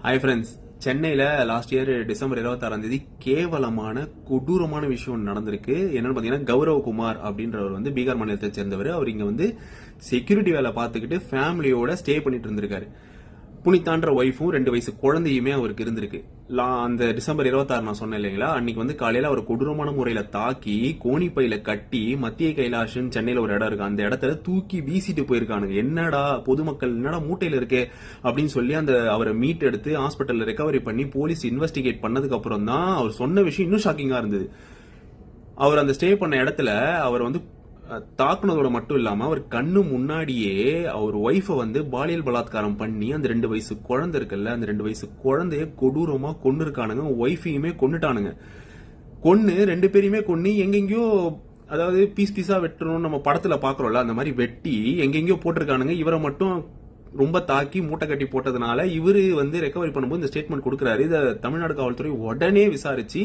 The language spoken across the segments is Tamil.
ஹாய் ஃப்ரெண்ட்ஸ், சென்னையில் லாஸ்ட் இயர் டிசம்பர் 26 கேவலமான கொடூரமான விஷயம் நடந்திருக்கு. என்னன்னு பார்த்தீங்கன்னா, கௌரவகுமார் அப்படின்றவர் வந்து பீகார் மாநிலத்தை சேர்ந்தவர். அவர் இங்கே வந்து செக்யூரிட்டி வேலை பார்த்துக்கிட்டு ஃபேமிலியோட ஸ்டே பண்ணிட்டு இருந்திருக்காரு. புனிதான்ற ஒய்ஃபும் 2 வயசு குழந்தையுமே அவருக்கு இருந்திருக்கு. அந்த டிசம்பர் 26 நான் சொன்னேன் இல்லைங்களா, அன்னைக்கு வந்து காலையில அவர் கொடூரமான முறையில தாக்கி கோணிப்பையில கட்டி மத்திய கைலாஷ்னு சென்னையில ஒரு இடம் இருக்கு, அந்த இடத்துல தூக்கி வீசிட்டு போயிருக்கானுங்க. என்னடா பொதுமக்கள் என்னடா மூட்டையில இருக்கு அப்படின்னு சொல்லி அந்த அவரை மீட் எடுத்து ஹாஸ்பிட்டல்ல ரெக்கவரி பண்ணி போலீஸ் இன்வெஸ்டிகேட் பண்ணதுக்கு அப்புறம் தான் அவர் சொன்ன விஷயம் இன்னும் ஷாக்கிங்கா இருந்தது. அவர் அந்த ஸ்டே பண்ண இடத்துல அவர் வந்து தாக்குனதோட மட்டும் இல்லாம அவர் கண்ணு முன்னாடியே அவர் ஒய்ஃபை வந்து பாலியல் பலாத்காரம் பண்ணி அந்த 2 வயசு குழந்தை இருக்குல்ல, அந்த 2 வயசு குழந்தைய கொடூரமா கொண்டு இருக்கானுங்க. ஒய்ஃபையுமே கொண்டுட்டானுங்க. கொன்னு 2 பேரையுமே கொன்னு எங்கெங்கயோ, அதாவது பீஸ் பீஸா வெட்டணும் நம்ம படத்துல பாக்குறோம்ல, அந்த மாதிரி வெட்டி எங்கெங்கயோ போட்டிருக்கானுங்க. இவரை மட்டும் ரொம்ப தாக்கி மூட்டை கட்டி போட்டதுனால இவரு வந்து ரெக்கவரி பண்ணும்போது இந்த ஸ்டேட்மெண்ட் கொடுக்குறாரு. இதை தமிழ்நாடு காவல்துறை உடனே விசாரிச்சு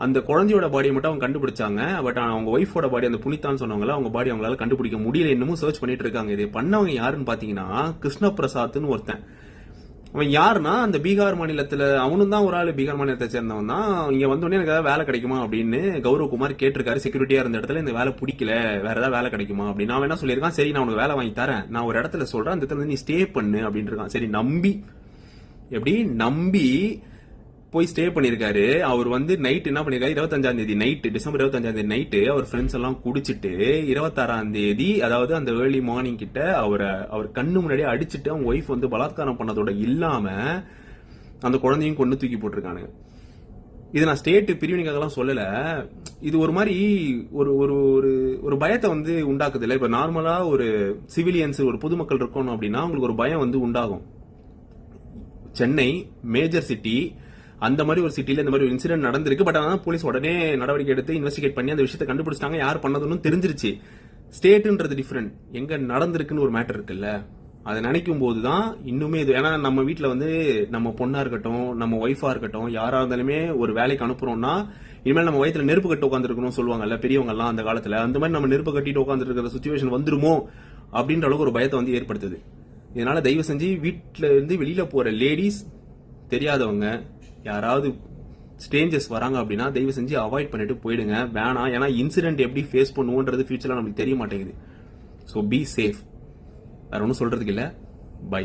அந்த குழந்தையோட பாடியை மட்டும் அவங்க கண்டுபிடிச்சாங்க. பட் அவங்க ஒய்ஃபோட பாடி, அந்த புனிதான்னு சொன்னவங்கள, அவங்க பாடி அவங்களால கண்டுபிடிக்க முடியல. இன்னமும் சர்ச் பண்ணிட்டு இருக்காங்க. இதை பண்ணவங்க யாருன்னு பாத்தீங்கன்னா, கிருஷ்ண பிரசாத்னு ஒருத்தன். அவன் யாருன்னா, அந்த பீகார் மாநிலத்துல அவனும் தான் ஒரு ஆள், பீகார் மாநிலத்தை சேர்ந்தவன் தான். இங்க வந்தோடனே எனக்கு ஏதாவது வேலை கிடைக்குமா அப்படின்னு கௌரவகுமார் கேட்டிருக்காரு. செக்யூரிட்டியா இருந்த இடத்துல இந்த வேலை பிடிக்கல, வேற ஏதாவது வேலை கிடைக்குமா அப்படின்னு. அவன் என்ன சொல்லியிருக்கான், சரி நான் உனக்கு வேலை வாங்கி தரேன், நான் ஒரு இடத்துல சொல்றேன், அந்த இடத்துல நீ ஸ்டே பண்ணு அப்படின்னு இருக்கான். சரி நம்பி போய் ஸ்டே பண்ணிருக்காரு. அவர் வந்து நைட் என்ன பண்ணிருக்காரு, 25ஆம் தேதி நைட், டிசம்பர் 25ஆம் தேதி நைட்டு அவர் ஃப்ரெண்ட்ஸ் எல்லாம் குடிச்சிட்டு 26ஆம் தேதி, அதாவது அந்த ஏர்லி மார்னிங் கிட்ட அவர் கண்ணு முன்னாடியே அடிச்சுட்டு அவங்க ஒய்ஃப் வந்து பலாத்காரம் பண்ணதோட இல்லாம அந்த குழந்தையும் கொண்டு தூக்கி போட்டிருக்கானுங்க. இது நான் ஸ்டேட் பிரிவினைக்காகலாம் சொல்லல. இது ஒரு மாதிரி ஒரு ஒரு ஒரு பயத்தை வந்து உண்டாக்குது இல்ல. இப்ப நார்மலா ஒரு சிவிலியன்ஸ், ஒரு பொதுமக்கள் இருக்கணும் அப்படின்னா உங்களுக்கு ஒரு பயம் வந்து உண்டாகும். சென்னை மேஜர் சிட்டி, அந்த மாதிரி ஒரு சிட்டில இந்த மாதிரி ஒரு இன்சிடென்ட் நடந்திருக்கு. பட் ஆனால் போலீஸ் உடனே நடவடிக்கை எடுத்து இன்வெஸ்டிகேட் பண்ணி அந்த விஷயத்தை கண்டுபிடிச்சிட்டாங்க. யார் பண்ணதுன்னு தெரிஞ்சிருச்சு. ஸ்டேட்ன்றது டிஃபரெண்ட், எங்க நடந்திருக்குன்னு ஒரு மேட்டர் இருக்குல்ல, அதை நினைக்கும் போதுதான் இன்னுமே இது. ஏன்னா நம்ம வீட்டுல வந்து நம்ம பொண்ணா இருக்கட்டும், நம்ம ஒய்ஃபா இருக்கட்டும், யாரா இருந்தாலுமே ஒரு வேலைக்கு அனுப்புறோம்னா இனிமேல் நம்ம வயிற்றுல நெருப்பு கட்டு உட்காந்துருக்கணும் சொல்லுவாங்கல்ல பெரியவங்க எல்லாம் அந்த காலத்துல. அந்த மாதிரி நம்ம நெருப்பு கட்டிட்டு உட்காந்துட்டு இருக்கிற சுச்சுவேஷன் வந்துருமோ அப்படின்ற அளவுக்கு ஒரு பயத்தை வந்து ஏற்படுத்துது. இதனால தயவு செஞ்சு வீட்டுல இருந்து வெளியில போற லேடிஸ், தெரியாதவங்க யாராவது ஸ்ட்ரேஞ்சர்ஸ் வராங்க அப்படின்னா தயவு செஞ்சு அவாய்ட் பண்ணிட்டு போயிடுங்க, வேணாம். ஏன்னா இன்சிடென்ட் எப்படி ஃபேஸ் பண்ணுவோன்றது ஃபியூச்சர்ல நமக்கு தெரிய மாட்டேங்குது. So be safe. வேற ஒன்றும் சொல்றதுக்கு இல்லை. பை.